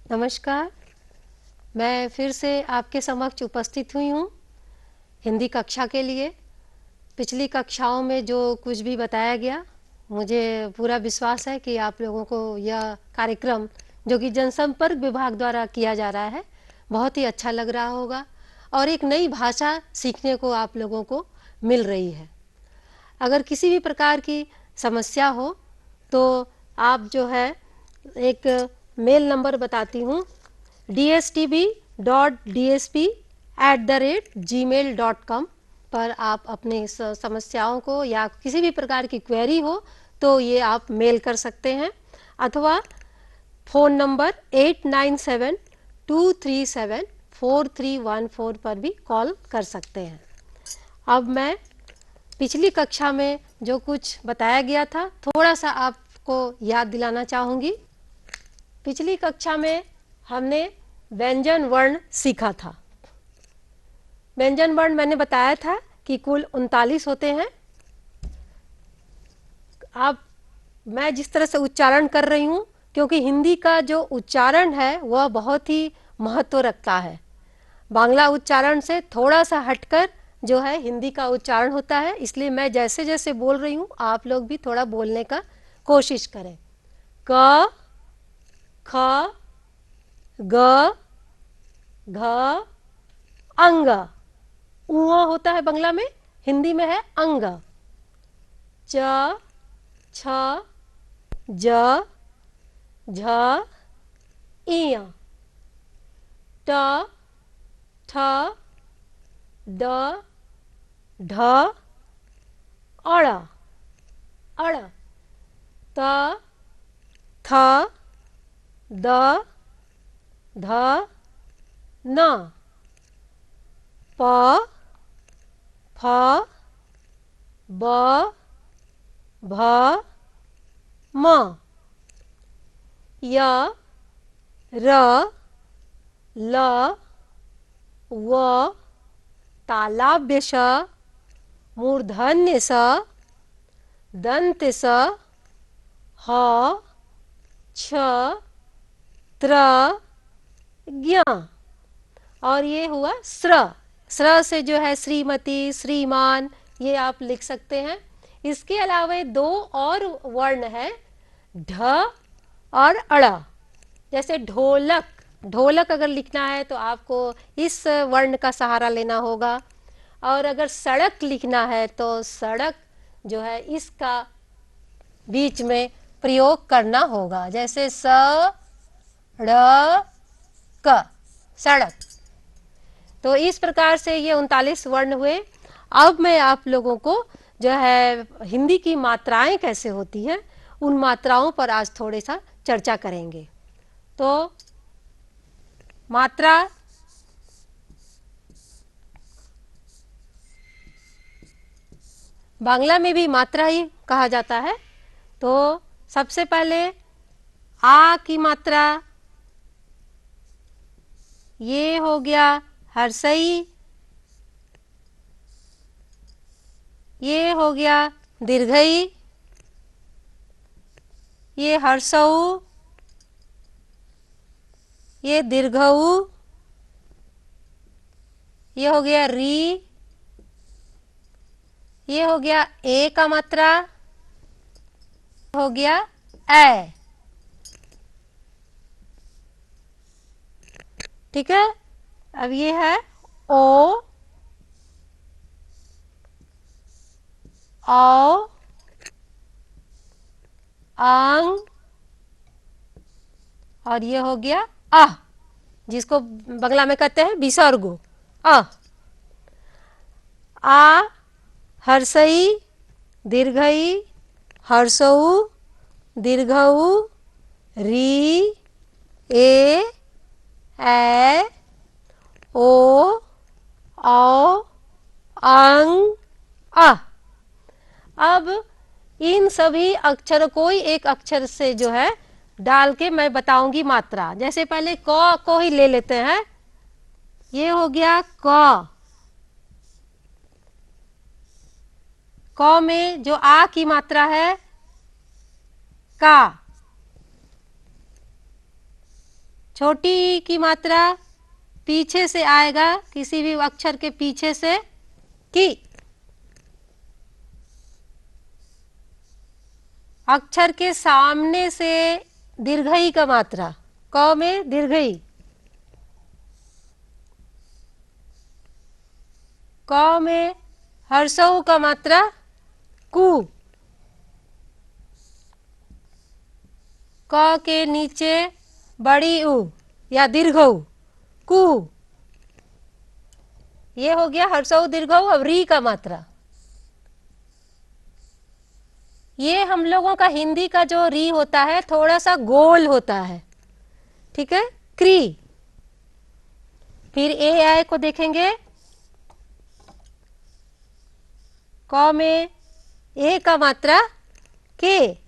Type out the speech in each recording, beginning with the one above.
नमस्कार। मैं फिर से आपके समक्ष उपस्थित हुई हूँ हिंदी कक्षा के लिए। पिछली कक्षाओं में जो कुछ भी बताया गया, मुझे पूरा विश्वास है कि आप लोगों को यह कार्यक्रम जो कि जनसंपर्क विभाग द्वारा किया जा रहा है बहुत ही अच्छा लग रहा होगा और एक नई भाषा सीखने को आप लोगों को मिल रही है। अगर किसी भी प्रकार की समस्या हो तो आप जो है एक मेल नंबर बताती हूँ, dstb.dsp@gmail.com पर आप अपनी समस्याओं को या किसी भी प्रकार की क्वेरी हो तो ये आप मेल कर सकते हैं, अथवा फ़ोन नंबर 8972374314 पर भी कॉल कर सकते हैं। अब मैं पिछली कक्षा में जो कुछ बताया गया था थोड़ा सा आपको याद दिलाना चाहूँगी। पिछली कक्षा में हमने व्यंजन वर्ण सीखा था। व्यंजन वर्ण मैंने बताया था कि कुल 39 होते हैं। अब मैं जिस तरह से उच्चारण कर रही हूँ, क्योंकि हिंदी का जो उच्चारण है वह बहुत ही महत्व रखता है। बांग्ला उच्चारण से थोड़ा सा हटकर जो है हिंदी का उच्चारण होता है, इसलिए मैं जैसे जैसे बोल रही हूँ आप लोग भी थोड़ा बोलने का कोशिश करें। क, ख, ग, घ, अंग। उ होता है बांग्ला में, हिंदी में है अंग। च, छ, ज, झ, इय। ट, ठ, ड, ढ, अड़, अड़। त, थ, द, ध, न। प, फ, ब, भ, म। य, र, ल, व, तालाब्य श, मूर्धन्य स, दंत्य स, ह, छ, त्र, ज्ञ। और ये हुआ स्र। स्र से जो है श्रीमती, श्रीमान, ये आप लिख सकते हैं। इसके अलावा दो और वर्ण है, ढ और अड़। जैसे ढोलक, ढोलक अगर लिखना है तो आपको इस वर्ण का सहारा लेना होगा, और अगर सड़क लिखना है तो सड़क जो है इसका बीच में प्रयोग करना होगा। जैसे स, ड़, क, सड़क। तो इस प्रकार से ये 39 वर्ण हुए। अब मैं आप लोगों को जो है हिंदी की मात्राएं कैसे होती हैं उन मात्राओं पर आज थोड़े सा चर्चा करेंगे। तो मात्रा, बांग्ला में भी मात्रा ही कहा जाता है। तो सबसे पहले आ की मात्रा, ये हो गया हर्षई, ये हो गया दीर्घई, ये हर्षऊ, ये दीर्घऊ, ये हो गया री, ये हो गया ए का मात्रा, हो गया ए। ठीक है। अब ये है ओ, औ, अंग, और ये हो गया अह, जिसको बंगला में कहते हैं विसर्ग। अ, आ, हर्षई, दीर्घई, हर्षऊ, दीर्घऊ, री, ए, ओ, औ, अंग, अ। अब इन सभी अक्षर को ही एक अक्षर से जो है डाल के मैं बताऊंगी मात्रा। जैसे पहले क को ही ले लेते हैं। ये हो गया क। क में जो आ की मात्रा है का। छोटी की मात्रा पीछे से आएगा, किसी भी अक्षर के पीछे से की। अक्षर के सामने से दीर्घई का मात्रा, क में दीर्घई, क में हर्षऊ का मात्रा कु, क के नीचे बड़ी उ या दीर्घ उ, कु। ये हो गया हर्षऊ दीर्घऊ। अब री का मात्रा, ये हम लोगों का हिंदी का जो री होता है थोड़ा सा गोल होता है, ठीक है, क्री। फिर ए आय को देखेंगे, क में ए का मात्रा के,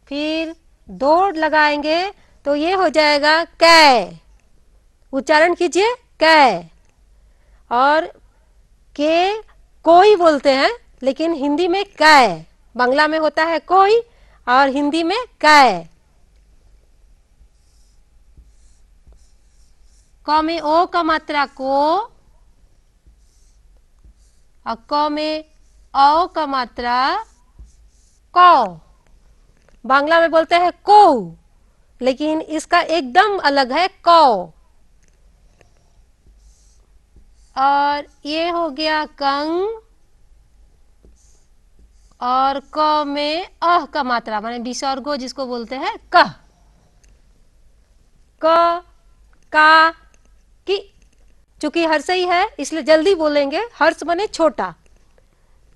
फिर दो लगाएंगे तो ये हो जाएगा कै। उच्चारण कीजिए कै। और के कोई बोलते हैं, लेकिन हिंदी में कै, बांग्ला में होता है कोई और हिंदी में कै। क में ओ का मात्रा को और क में औ का मात्रा कौ। बांग्ला में बोलते हैं को, लेकिन इसका एकदम अलग है कौ। और ये हो गया कंग। और क में अह का मात्रा माने विसर्गो जिसको बोलते हैं कह। क का की, चूंकि हर्षई है इसलिए जल्दी बोलेंगे। हर्ष माने छोटा,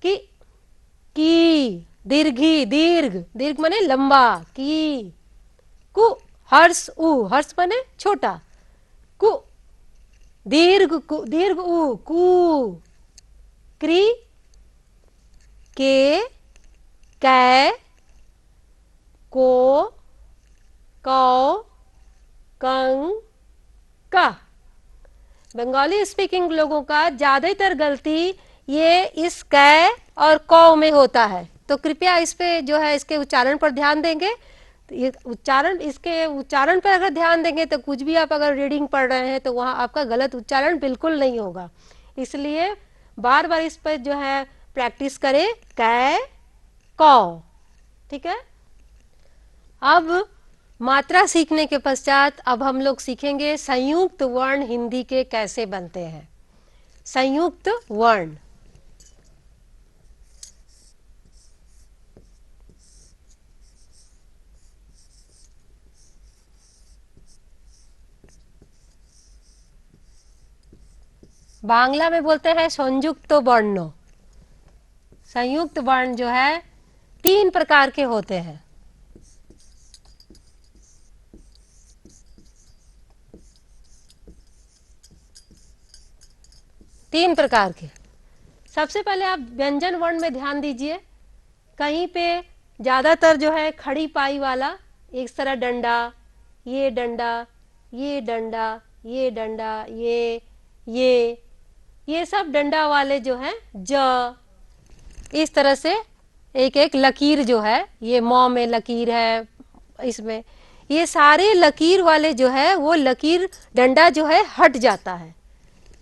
की दीर्घी, दीर्घ, दीर्घ माने लंबा, की। कु हर्ष उ, हर्ष माने छोटा, कु दीर्घ, कु दीर्घ उ, कु। क्री, के, कै, को, कौ, कंग, का। बंगाली स्पीकिंग लोगों का ज्यादातर गलती ये इस कै और कौ में होता है, तो कृपया इस पे जो है इसके उच्चारण पर ध्यान देंगे। तो ये उच्चारण, इसके उच्चारण पर अगर ध्यान देंगे तो कुछ भी आप अगर रीडिंग पढ़ रहे हैं तो वहाँ आपका गलत उच्चारण बिल्कुल नहीं होगा। इसलिए बार बार इस पर जो है प्रैक्टिस करें, कै कौ, ठीक है। अब मात्रा सीखने के पश्चात अब हम लोग सीखेंगे संयुक्त वर्ण हिंदी के कैसे बनते हैं। संयुक्त वर्ण, बांग्ला में बोलते हैं संयुक्त वर्ण। संयुक्त वर्ण जो है 3 प्रकार के होते हैं। तीन प्रकार के। सबसे पहले आप व्यंजन वर्ण में ध्यान दीजिए, कहीं पे ज्यादातर जो है खड़ी पाई वाला, एक तरह डंडा, ये डंडा, ये डंडा, ये डंडा, ये सब डंडा वाले जो है ज, इस तरह से एक एक लकीर जो है, ये मौ में लकीर है, इसमें ये सारे लकीर वाले जो है वो लकीर डंडा जो है हट जाता है।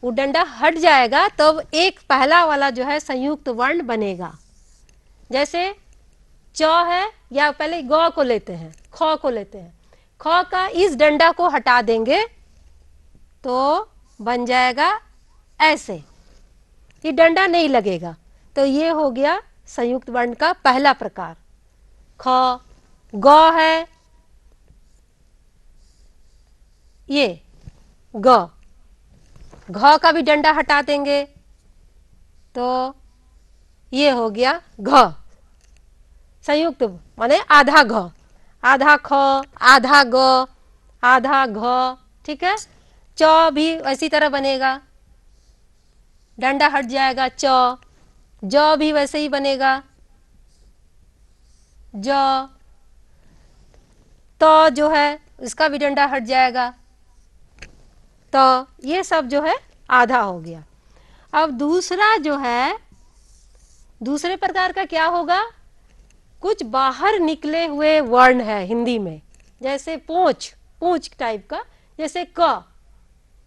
वो डंडा हट जाएगा तब तो एक पहला वाला जो है संयुक्त वर्ण बनेगा। जैसे च है, या पहले ग को लेते हैं, ख को लेते हैं, ख का इस डंडा को हटा देंगे तो बन जाएगा ऐसे, ये डंडा नहीं लगेगा। तो ये हो गया संयुक्त वर्ण का पहला प्रकार। ख, ग है ये ग, घ का भी डंडा हटा देंगे तो ये हो गया घ। संयुक्त माने आधा घ, आधा ख, आधा ग, आधा घ, ठीक है। च भी इसी तरह बनेगा, डंडा हट जाएगा च। ज भी वैसे ही बनेगा, ज। त जो है इसका भी डंडा हट जाएगा, त। ये सब जो है आधा हो गया। अब दूसरा जो है, दूसरे प्रकार का क्या होगा, कुछ बाहर निकले हुए वर्ण है हिंदी में, जैसे पूंछ, पूंछ टाइप का, जैसे क,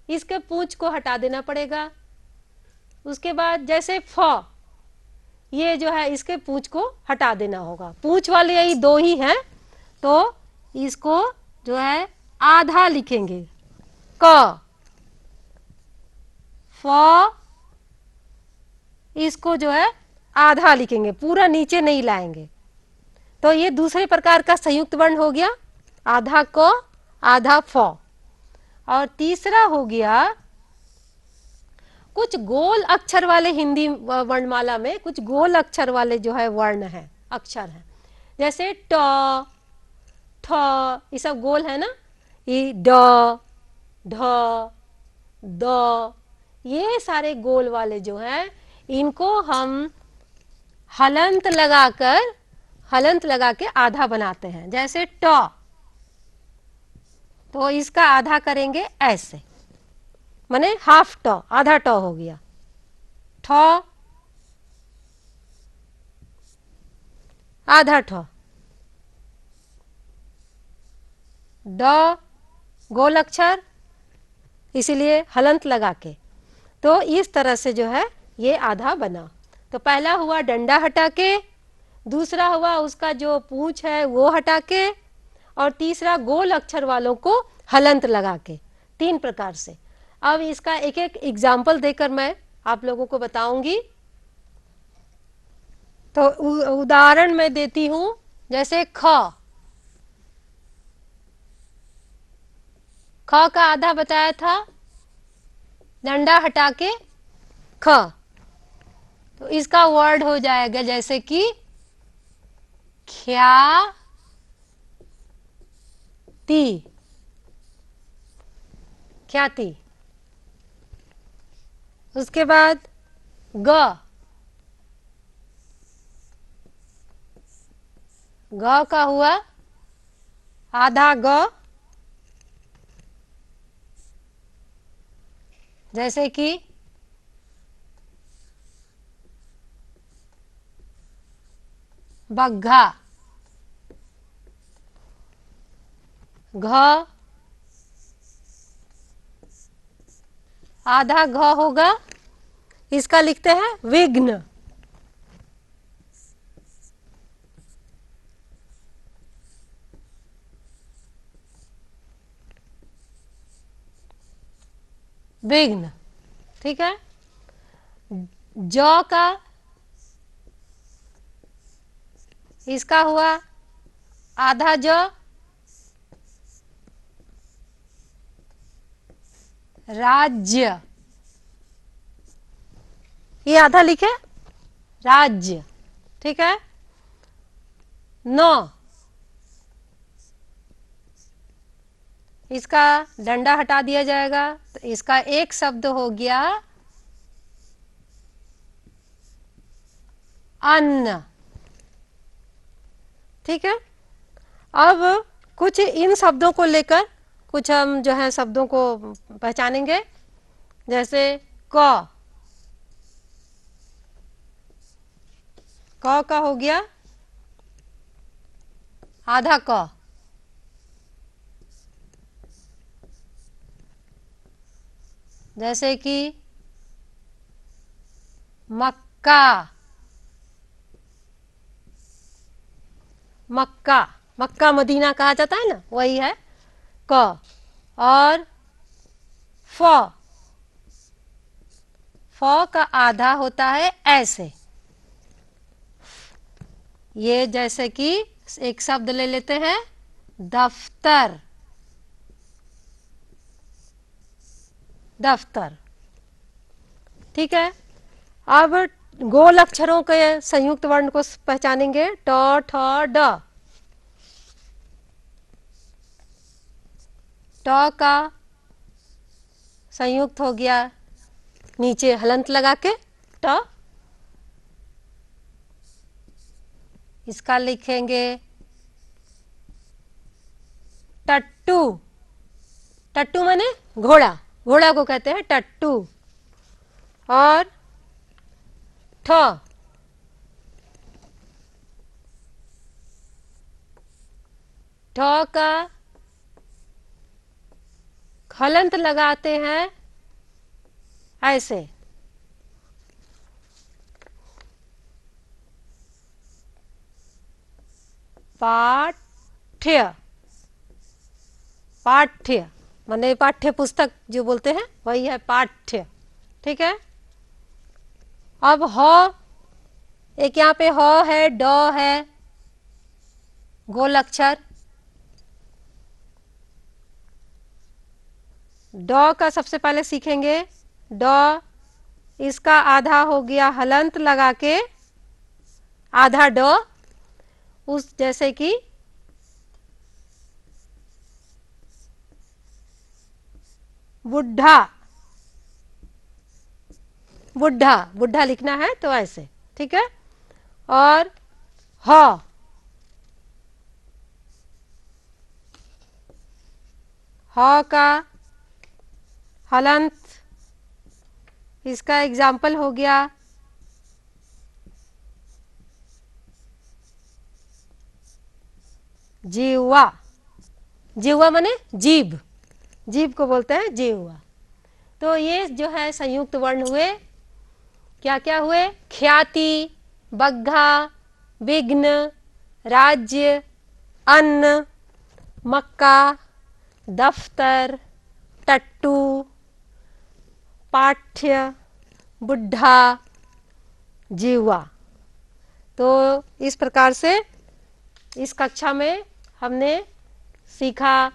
इसके पूंछ को हटा देना पड़ेगा। उसके बाद जैसे फ, ये जो है इसके पूंछ को हटा देना होगा। पूंछ वाले यही दो ही हैं, तो इसको जो है आधा लिखेंगे। क, फ, इसको जो है आधा लिखेंगे, पूरा नीचे नहीं लाएंगे। तो ये दूसरे प्रकार का संयुक्त वर्ण हो गया, आधा क आधा फ। और तीसरा हो गया कुछ गोल अक्षर वाले, हिंदी वर्णमाला में कुछ गोल अक्षर वाले जो है वर्ण है, अक्षर है, जैसे ट, ठ, ये सब गोल है ना, ये ड, ढ, द, ये सारे गोल वाले जो हैं इनको हम हलंत लगा के आधा बनाते हैं। जैसे ट, तो इसका आधा करेंगे ऐसे, माने हाफ ट, आधा ट हो गया। ठ, आधा ठ। ड, गोल अक्षर, इसीलिए हलंत लगा के। तो इस तरह से जो है ये आधा बना। तो पहला हुआ डंडा हटा के, दूसरा हुआ उसका जो पूंछ है वो हटा के, और तीसरा गोल अक्षर वालों को हलंत लगा के। तीन प्रकार से। अब इसका एक एक एग्जाम्पल देकर मैं आप लोगों को बताऊंगी। तो उदाहरण मैं देती हूं, जैसे ख, ख का आधा बताया था, डंडा हटा के ख, तो इसका वर्ड हो जाएगा जैसे कि ख्या ती, ख्याति। उसके बाद ग, ग का हुआ आधा ग, जैसे कि बग्घा। घ, आधा घ होगा, इसका लिखते हैं विघ्न। विघ्न, ठीक है। ज का, इसका हुआ आधा ज, राज्य, ये आधा लिखे राज्य, ठीक है। न, इसका डंडा हटा दिया जाएगा, तो इसका एक शब्द हो गया अन्न, ठीक है। अब कुछ इन शब्दों को लेकर कुछ हम जो है शब्दों को पहचानेंगे। जैसे क, क का हो गया आधा क, जैसे कि मक्का, मक्का, मक्का मदीना कहा जाता है ना, वही है क। और फ, फ का आधा होता है ऐसे, ये जैसे कि एक शब्द ले लेते हैं दफ्तर, दफ्तर, ठीक है। अब गोल अक्षरों के संयुक्त वर्ण को पहचानेंगे। ट, ठ, ड। ट का संयुक्त हो गया नीचे हलंत लगा के ट, इसका लिखेंगे टट्टू। टट्टू माने घोड़ा, घोड़ा को कहते हैं टट्टू। और ठ, ठ का हलंत लगाते हैं ऐसे, पाठ्य, पाठ्य माने पाठ्य पुस्तक जो बोलते हैं वही है पाठ्य। ठीक है। अब ह, एक यहाँ पे ह है, ड है, गोल अक्षर, ड का सबसे पहले सीखेंगे। ड, इसका आधा हो गया हलंत लगा के, आधा ड, उस जैसे कि बुढ़ा, बुढ़ा, बुढ़ा लिखना है तो ऐसे। ठीक है। और ह, ह का हलंत, इसका एग्जाम्पल हो गया जीवा, जीवा माने जीभ, जीभ को बोलते हैं जीवा। तो ये जो है संयुक्त वर्ण हुए, क्या क्या हुए? ख्याति, बग्घा, विघ्न, राज्य, अन्न, मक्का, दफ्तर, टट्टू, पाठ्य, बुढ़ा, जीवा। तो इस प्रकार से इस कक्षा में हमने सीखा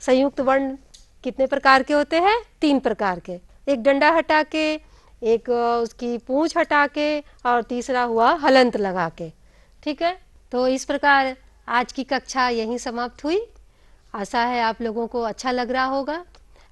संयुक्त वर्ण कितने प्रकार के होते हैं? 3 प्रकार के। एक डंडा हटा के, एक उसकी पूंछ हटा के, और तीसरा हुआ हलंत लगा के। ठीक है। तो इस प्रकार आज की कक्षा यहीं समाप्त हुई। आशा है आप लोगों को अच्छा लग रहा होगा।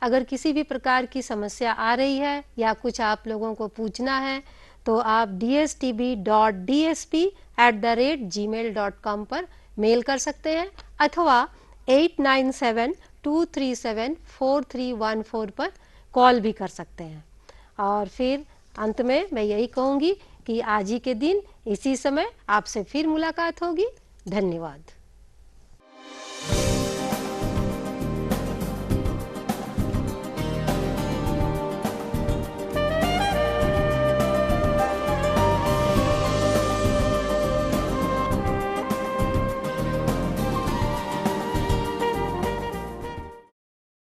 अगर किसी भी प्रकार की समस्या आ रही है या कुछ आप लोगों को पूछना है तो आप dstb.dsp@gmail.com पर मेल कर सकते हैं, अथवा 8972374314 पर कॉल भी कर सकते हैं। और फिर अंत में मैं यही कहूँगी कि आज ही के दिन इसी समय आपसे फिर मुलाकात होगी। धन्यवाद।